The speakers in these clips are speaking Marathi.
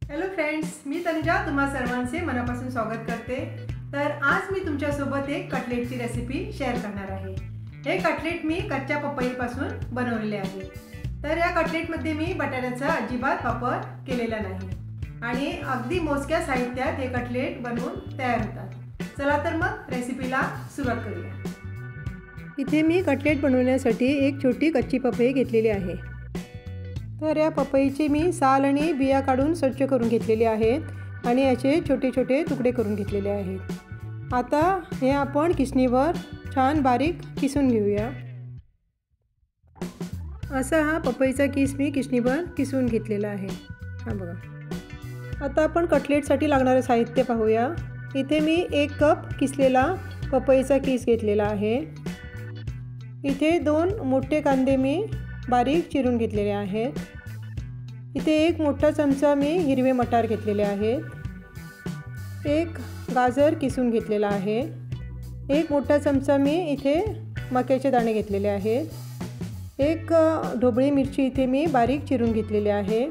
हॅलो फ्रेंड्स, मी तनुजा तुम्हा सर्वांचे मनापासून स्वागत करते। तर आज मी तुमच्यासोबत एक कटलेटची रेसिपी शेअर करणार आहे। हे कटलेट मी कच्च्या पपईपासून बनवलेले आहे। तर या कटलेटमध्ये मी बटाट्याचा अजिबात वापर केलेला नाही आणि अगदी मोजक्या साहित्यात हे कटलेट बनवून तयार होतात। चला तर मग रेसिपीला सुरुवात करूया। इथे मी कटलेट बनवण्यासाठी एक छोटी कच्ची पपई घेतलेली आहे। तर या पपईचे मी साल आणि बिया काढून स्वच्छ करून घेतलेले आहेत आणि याचे छोटे छोटे तुकडे करून घेतलेले आहेत। आता हे आपण किसणीवर छान बारीक किसून घेऊया। असा हा पपईचा किस मी किसणीवर किसून घेतलेला आहे। हा बघा। आता आपण कटलेटसाठी लागणारे साहित्य पाहूया। इथे मी 1 कप किसलेला पपईचा किस घेतलेला आहे। इथे 2 मोठे कांदे मी बारीक चिरून घेतलेले आहेत। इथे 1 मोठा चमचा मी हिरवे मटार घेतलेले आहेत। 1 गाजर किसून घेतलेला आहे। 1 मोठा चमचा मी इथे मक्याचे दाणे घेतलेले आहेत। 1 ढोबळी मिरची इथे मी बारीक चिरून घेतलेली आहे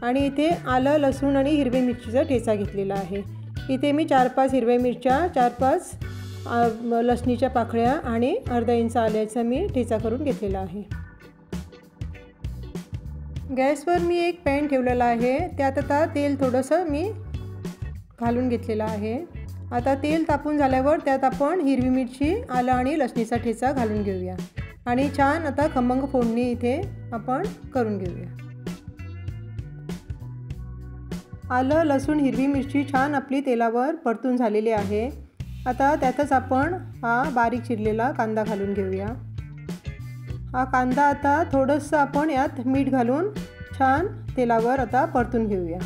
आणि इथे आलं, लसूण आणि हिरवी मिरचीचा ठेचा घेतलेला आहे। इथे मी 4-5 हिरव्या मिरच्या, 4-5 लसणीच्या पाकळ्या आणि अर्धा इंच आल्याचा मी ठेचा करून घेतलेला आहे। गॅसवर मी एक पॅन ठेवलेला आहे। त्यात आता तेल थोडंसं मी घालून घेतलेलं आहे। आता तेल तापून झाल्यावर त्यात आपण हिरवी मिरची, आलं आणि लसणीचा ठेचा घालून घेऊया आणि छान आता खमंग फोडणी इथे आपण करून घेऊया। आलं, लसूण, हिरवी मिरची छान आपली तेलावर परतून झालेली आहे। आता त्यातच आपण हा बारीक चिरलेला कांदा घालून घेऊया। हा कांदा आता थोडंसं आपण यात मीठ घालून छान तेलावर आता परतून घेऊया।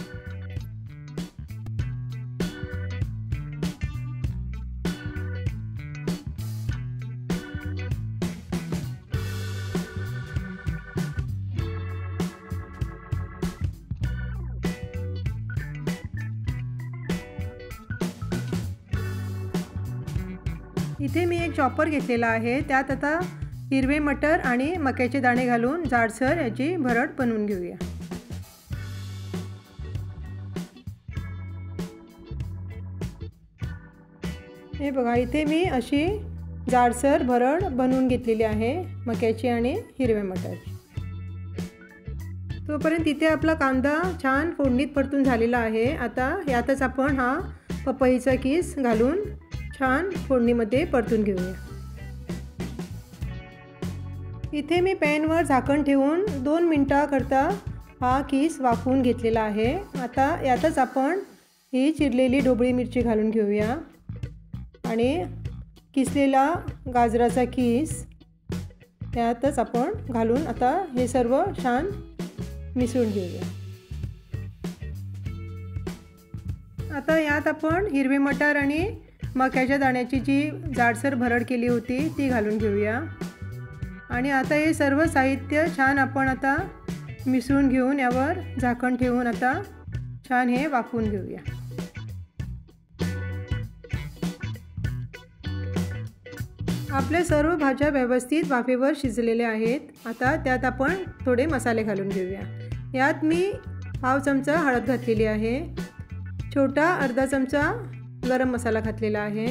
इथे मी एक चॉपर घेतलेला आहे। त्यात आता हिरवे मटर आणि मक्याचे दाणे घालून जाडसर याची भरड बनवून घेऊया। हे बघा, इथे मी अशी जाडसर भरड बनवून घेतलेली आहे मक्याची आणि हिरव्या मटारची। तोपर्यंत इथे आपला कांदा छान फोडणीत परतून झालेला आहे। आता यातच आपण हा पपईचा किस घालून छान फोडणीमध्ये परतून घेऊया। इथे मी पॅनवर झाकण ठेवून 2 मिनिटांकरता हा किस वाफवून घेतलेला आहे। आता यातच आपण ही चिरलेली ढोबळी मिरची घालून घेऊया आणि किसलेला गाजराचा किस यातच आपण घालून आता हे सर्व छान मिसळून घेऊया। आता यात आपण हिरवे मटार आणि मक्याच्या दाण्याची जी जाडसर भरड केली होती ती घालून घेऊया आणि आता हे सर्व साहित्य छान आपण आता मिसळून घेऊन यावर झाकण ठेवून आता छान हे वाफवून घेऊया। आपल्या सर्व भाज्या व्यवस्थित वाफेवर शिजलेल्या आहेत। आता त्यात आपण थोडे मसाले घालून घेऊया। यात मी पाव चमचा हळद घातलेली आहे। छोटा अर्धा चमचा गरम मसाला घातलेला आहे।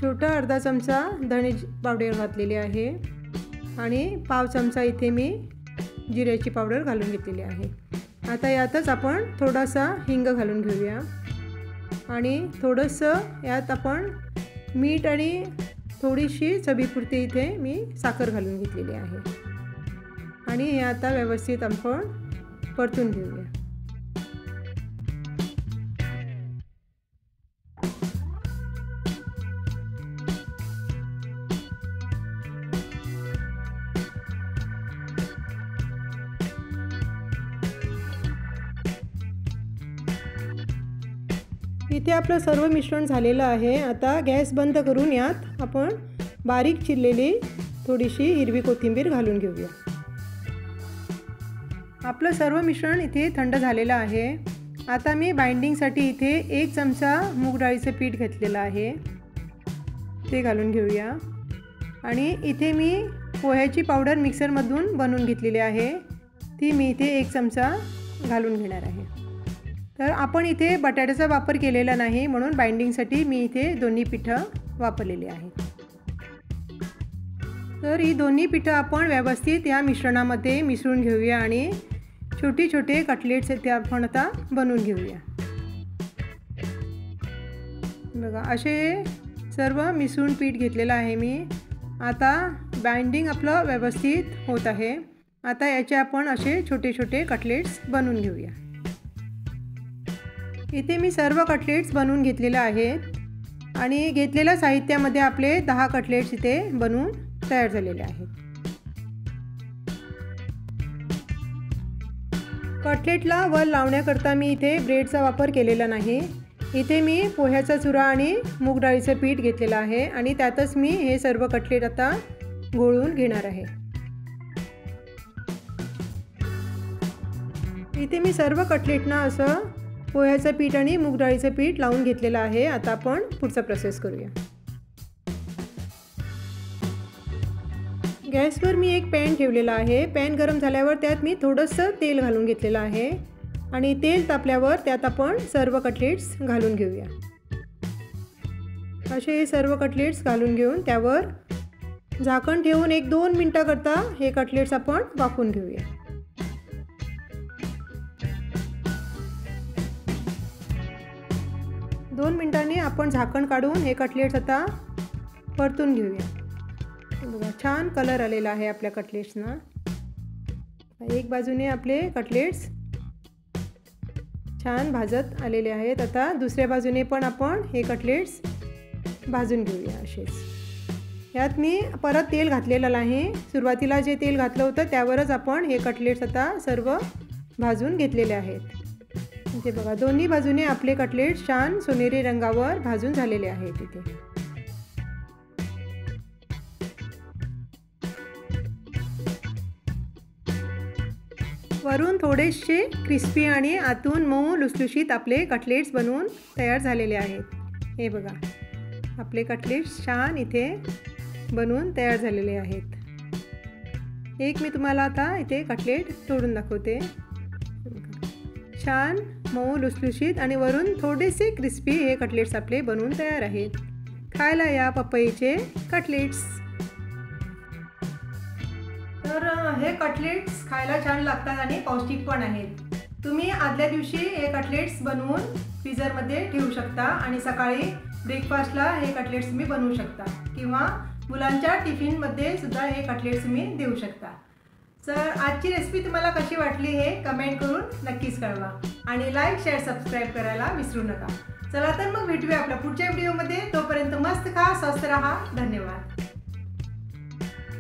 छोटा अर्धा चमचा धणे पावडर घातलेली आहे आणि पाव चमचा इथे मी जिऱ्याची पावडर घालून घेतलेली आहे। आता यातच आपण थोडासा हिंग घालून घेऊया आणि थोडंसं यात आपण मीठ आणि थोडीशी चवीपुरती इथे मी साखर घालून घेतलेली आहे आणि हे आता व्यवस्थित आपण परतून घेऊया। इथे आपलं सर्व मिश्रण झालेलं आहे। आता गॅस बंद करून यात आपण बारीक चिरलेली थोडीशी हिरवी कोथिंबीर घालून घेऊया। आपलं सर्व मिश्रण इथे थंड झालेलं आहे। आता मी बाइंडिंगसाठी इथे 1 चमचा मूग डाळीचं पीठ घेतलेलं आहे, ते घालून घेऊया आणि इथे मी पोह्याची पावडर मिक्सरमधून बनवून घेतलेली आहे, ती मी इथे 1 चमचा घालून घेणार आहे। तर आपण इथे बटाट्याचा वापर केलेला नाही, म्हणून बाइंडिंगसाठी मी इथे दोन्ही पिठं वापरलेली आहेत. तर ही दोन्ही पिठं आपण व्यवस्थित या मिश्रणामध्ये मिसळून घेऊया आणि छोटे छोटे कटलेट्स ते आपण आता बनवून घेऊया. बघा असे सर्व मिसळून पीठ घेतलेलं आहे मी. आता बाइंडिंग आपलं व्यवस्थित होत आहे. आता याचे आपण असे छोटे छोटे कटलेट्स बनवून घेऊया. इथे मी सर्व कटलेट्स बनवून घेतलेले आहेत आणि घेतलेल्या साहित्यामध्ये आपले 10 कटलेट्स इथे बनवून तयार झालेले आहेत. कटलेटला वर लावण्याकरता मी इथे ब्रेडचा वापर केलेला नाही. इथे मी पोह्याचा चुरा आणि मूग डाळीचं पीठ घेतलेलं आहे आणि त्यातच मी हे सर्व कटलेट आता घोळून घेणार आहे. इथे मी सर्व कटलेटना असं पोह्याचं पीठ आणि मूग डाळीचं पीठ लावून घेतलेलं आहे. आता आपण पुढचा प्रोसेस करूया. गॅसवर मी एक पॅन ठेवलेला आहे. पॅन गरम झाल्यावर त्यात मी थोडंसं तेल घालून घेतलेलं आहे आणि तेल तापल्यावर त्यात आपण सर्व कटलेट्स घालून घेऊया. असे हे सर्व कटलेट्स घालून घेऊन त्यावर झाकण ठेवून 1-2 मिनिटाकरता हे कटलेट्स आपण वाफवून घेऊया. दोन मिनिटांनी आपण झाकण काढून हे कटलेट्स आता परतून घेऊया. बघा छान कलर आलेला आहे आपल्या कटलेट्सना. एक बाजूने आपले कटलेट्स छान भाजत आलेले आहेत. आता दुसऱ्या बाजूने पण आपण हे कटलेट्स भाजून घेऊया. असेच यात मी परत तेल घातलेलं नाही. सुरुवातीला जे तेल घातलं होतं त्यावरच आपण हे कटलेट्स आता सर्व भाजून घेतलेले आहेत. इथे बघा दोन्ही बाजूने आपले कटलेट्स छान सोनेरी रंगावर भाजून झालेले आहेत. इथे वरून थोडेसे क्रिस्पी आणि आतून मऊ लुसलुशीत आपले कटलेट्स बनवून तयार झालेले आहेत. हे बघा आपले कटलेट्स छान इथे बनवून तयार झालेले आहेत. एक मी तुम्हाला आता इथे कटलेट तोडून दाखवते. छान मऊ लुसलुशीत आणि वरून थोडेसे क्रिस्पी हे कटलेट्स आपले बनवून तयार आहेत. खायला या पपईचे कटलेट्स. तर हे कटलेट्स खायला छान लागतात आणि पौष्टिक पण आहेत. तुम्ही आदल्या दिवशी हे कटलेट्स बनवून फ्रीजरमध्ये ठेवू शकता आणि सकाळी ब्रेकफास्टला हे कटलेट्स तुम्ही बनवू शकता किंवा मुलांच्या टिफिनमध्ये सुद्धा हे कटलेट्स तुम्ही देऊ शकता. तर आजची रेसिपी तुम्हाला कशी वाटली हे कमेंट करून नक्कीच कळवा आणि लाईक शेअर सबस्क्राईब करायला विसरू नका. चला तर मग भेटूया आपल्या पुढच्या व्हिडिओमध्ये. तोपर्यंत मस्त खा, स्वस्थ राहा. धन्यवाद.